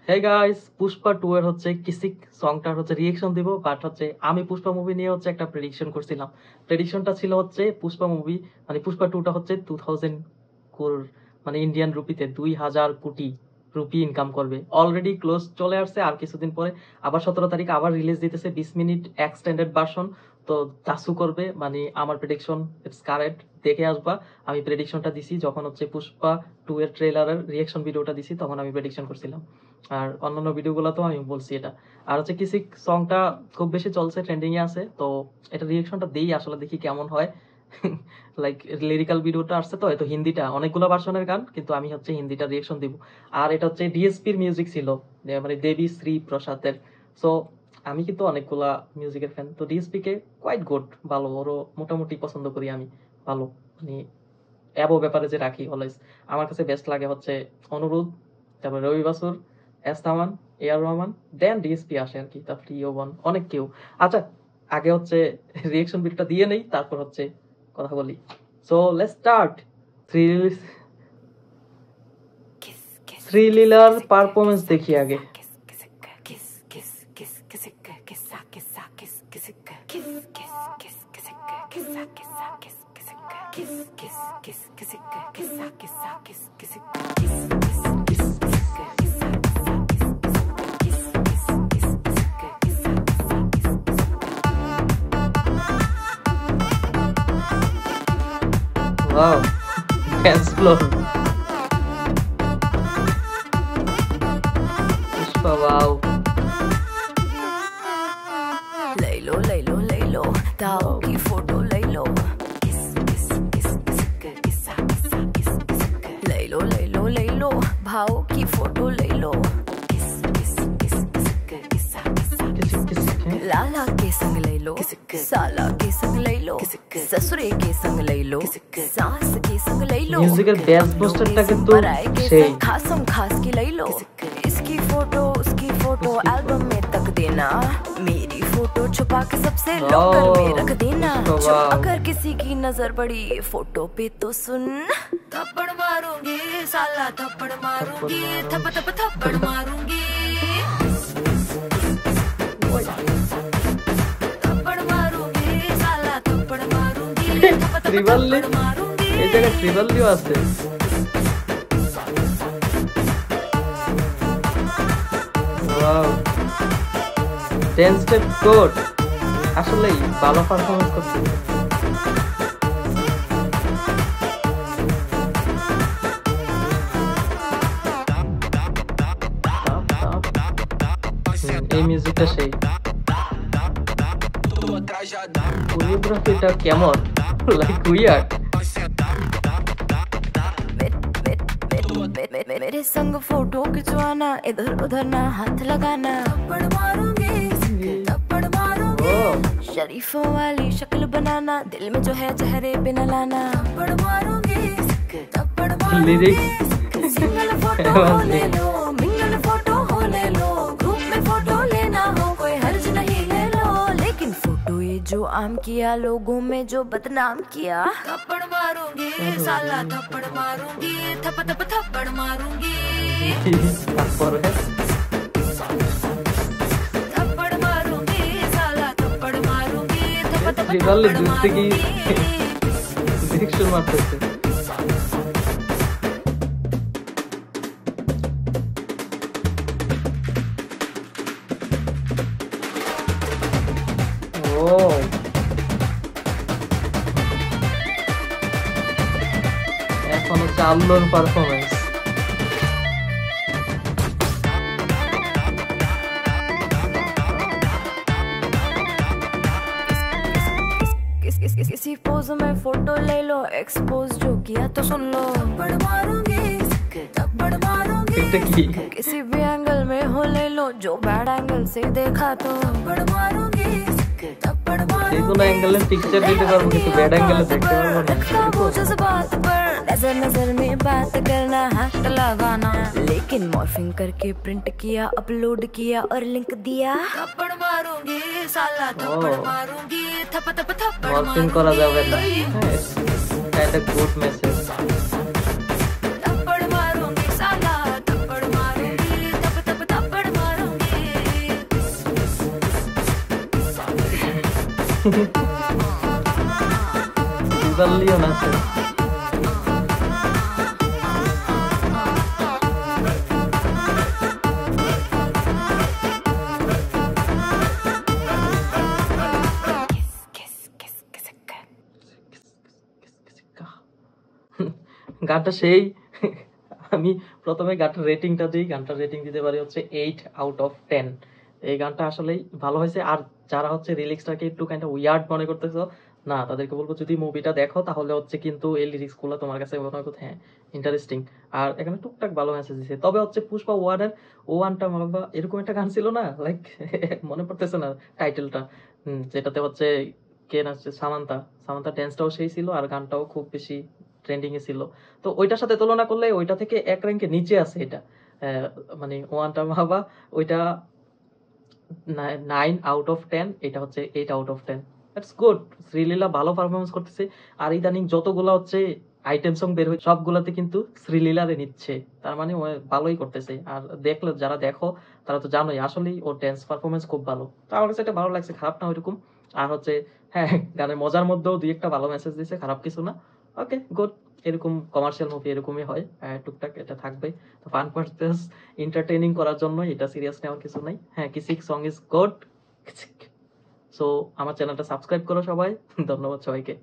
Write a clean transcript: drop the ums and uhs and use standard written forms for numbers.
Hey guys, Pushpa 2 এর হচ্ছে কিসিক সংটার হচ্ছে রিঅ্যাকশন দিব, বাট হচ্ছে আমি পুষ্পা মুভি নিয়ে হচ্ছে একটা প্রেডিকশন করছিলাম। প্রেডিকশনটা ছিল হচ্ছে পুষ্পা মুভি মানে পুষ্পা 2 টা হচ্ছে 2000 crore মানে ইন্ডিয়ান রুপিতে 2000 কোটি রুপি ইনকাম করবে। অলরেডি ক্লোজ চলে আসছে, আর কিছুদিন পরে আবার 17 তারিখ আবার রিলিজ দিতেছে 20 মিনিট এক্সটেন্ডেড ভার্সন। তো দাসু করবে মানে আমার প্রেডিকশন ইটস কারেক্ট, দেখে আসবা। আমি প্রেডিকশনটা দিছি যখন হচ্ছে পুষ্পা 2 এর ট্রেলারের রিঅ্যাকশন ভিডিওটা দিছি, তখন আমি প্রেডিকশন করছিলাম। আর অন্যান্য ভিডিওগুলোতেও আমি বলছি এটা। আর হচ্ছে কিসিক সংটা খুব বেশি চলছে, ট্রেন্ডিং এ আছে, তো এটা রিঅ্যাকশনটা দেই আসলে, দেখি কেমন হয়। লাইক লিরিক্যাল ভিডিওটা আসছে, তো হয়তো হিন্দিটা অনেকগুলো ভার্সনের গান, কিন্তু আমি হচ্ছে হিন্দিটা রিঅ্যাকশন দিব। আর এটা হচ্ছে ডিএসপির মিউজিক ছিল, মানে দেবী শ্রী প্রসাদের। সো আমি কিন্তু অনেকগুলা মিউজিকের ফ্যান, তো ডিএসপি কে কোয়াইট গুড, ভালো, ওরও মোটামুটি পছন্দ করি আমি, ভালো মানে অ্যাবো ব্যাপারে যে রাখি অলওয়েজ। আমার কাছে বেস্ট লাগে হচ্ছে অনুরোধ, তারপর রবি বাসুর, এস তামান, এ আর রহমান, দেন ডিএসপি আসে আর কি, তারপর ইওবন, অনেক কেউ। আচ্ছা, আগে হচ্ছে রিঅ্যাকশন ভিডিওটা দিয়ে নেই, তারপর হচ্ছে কথা বলি। So let's start. শ্রীলীলার পারফরমেন্স দেখি আগে। Wow, dance floor. Pushpa, wow. ले लो ताऊ की फोटो ले लो। ले लो भाव की फोटो ले लो। लाला के संग ले लो, साला के संग ले लो, ससुरे के संग ले लो, सास के संग ले लो। म्यूजिकल बेस बूस्टरটা কিন্তু সেই खासम खास की ले लो। इसकी फोटो उसकी फोटो एल्बम में तक देना, मेरी फोटो छुपा के सबसे लॉकर में रख देना। अगर किसी की नजर पड़ी फोटो पे तो सुन, थप्पड़ मारूंगी साला थप्पड़ मारूंगी, थप थप थप्पड़ मारूंगी। ত্রিবাল্লি, এই জায়গায় ত্রিবাল্লিও আছে। ওয়াও, ড্যান্স স্টেপ গুড, আসলেই ভালো পারফরম্যান্স করছে। এই মিউজিকটা সেই, কোরিওগ্রাফিটা কেমন, লাইক উইয়ার্ড। मेरे संग फोटो खिंचवाना, इधर उधर ना हाथ लगाना, थप्पड़ मारूंगी शरीफों वाली शक्ल बनाना, दिल में जो है चेहरे पे न लाना, थप्पड़ मारूंगी लिरिक्स सिंगल फोटो हो ले लो, मिंगल फोटो हो ले लो, ग्रुप में फोटो लेना हो कोई हर्ज नहीं ले लो, लेकिन फोटो ये जो आम किया, लोगों में जो बदनाम किया, थप्पड़ मारूंगी साला थप्पड़ मारूंगी, थप थप थप्पड़ मारूंगी। थप्पड़ मारूंगी साला थप्पड़ मारूंगी, थप थप थप्पड़ मारूंगी। ডিরেকশন মারতেছে। এখন হচ্ছে আল্লোর পারফরমেন্স। किसी पोज में फोटो ले लो, एक्सपोज जो किया तो सुन लो, थप्पड़ मारूंगी किसी भी एंगल में हो ले लो, जो बैड एंगल से देखा तो थप्पड़ मारूंगी। যে কোনো অ্যাঙ্গেলে পিকচার দিতে পারবো, কিন্তু ব্যাড অ্যাঙ্গেলে দেখতে পারবো না। जज्बात पर नजर नजर में बात करना, हाथ लगाना, लेकिन मॉर्फिंग करके प्रिंट किया, अपलोड किया और लिंक दिया, थप्पड़ मारूंगी साला थप्पड़ मारूंगी, थप थप थप्पड़ मारूंगी। মর্ফিং করা যাবে না, এটা গুড মেসেজ। थप्पड़ मारूंगी साला थप्पड़ मारूंगी, थप थप थप्पड़ সুজারলিয়ন আছে। গানটা সেই আমি প্রথমে গানটার রেটিংটা দিই। গানটার রেটিং দিতে পারি হচ্ছে 8/10। এই গানটা আসলেই ভালো হয়েছে। আর যারা হচ্ছে লিরিক্সটাকে একটু কাইন্ডটা উইয়ার্ড মনে করতেছো না, তাদেরকে বলবো যদি মুভিটা দেখো তাহলে হচ্ছে কিন্তু এই লিরিক্সগুলো তোমার কাছে মনে হবে হ্যাঁ ইন্টারেস্টিং। আর এখানে টুকটাক ভালো মেসেজ দিছে। তবে হচ্ছে পুষ্পা ওয়ানের ওয়ানটা বাবা এরকম একটা গান ছিল না, লাইক মনে পড়তেছে না টাইটেলটা, যেটাতে হচ্ছে কে নাচছে, সামান্তা। সামান্তা ড্যান্সটাও সেই ছিল আর গানটাও খুব বেশি ট্রেন্ডিং এ ছিল। তো ওইটার সাথে তুলনা করলে ওইটা থেকে এক র্যাঙ্কে নিচে আছে এটা। মানে ওয়ানটা ভাবা ওইটা 9/10, এটা হচ্ছে 8/10। That's good. শ্রীলীলা ভালো পারফরমেন্স করতেছে। আর ইদানিং যতগুলা হচ্ছে আইটেম সং বের হচ্ছে সবগুলাতে কিন্তু শ্রীলীলারে নিচ্ছে, তার মানে ও ভালোই করতেছে। আর দেখলে যারা দেখো তারা তো জানোই আসলেই ওর ড্যান্স পারফরমেন্স খুব ভালো। তো আমার কাছে এটা ভালো লাগছে, খারাপ না ওইরকম। আর হচ্ছে হ্যাঁ গানের মজার মধ্যেও দুই একটা ভালো মেসেজ দিছে, খারাপ কিছু না। Okay good. এরকম কমার্শিয়াল মুভি এরকমই হয়, টুকটাক এটা থাকবে। তো ফান পারপাস এন্টারটেইনিং করার জন্য, এটা সিরিয়াস নেওয়ার কিছু নাই। হ্যাঁ কিসিক সং ইজ গুড। সো আমার চ্যানেলটা সাবস্ক্রাইব করো সবাই। ধন্যবাদ সবাইকে।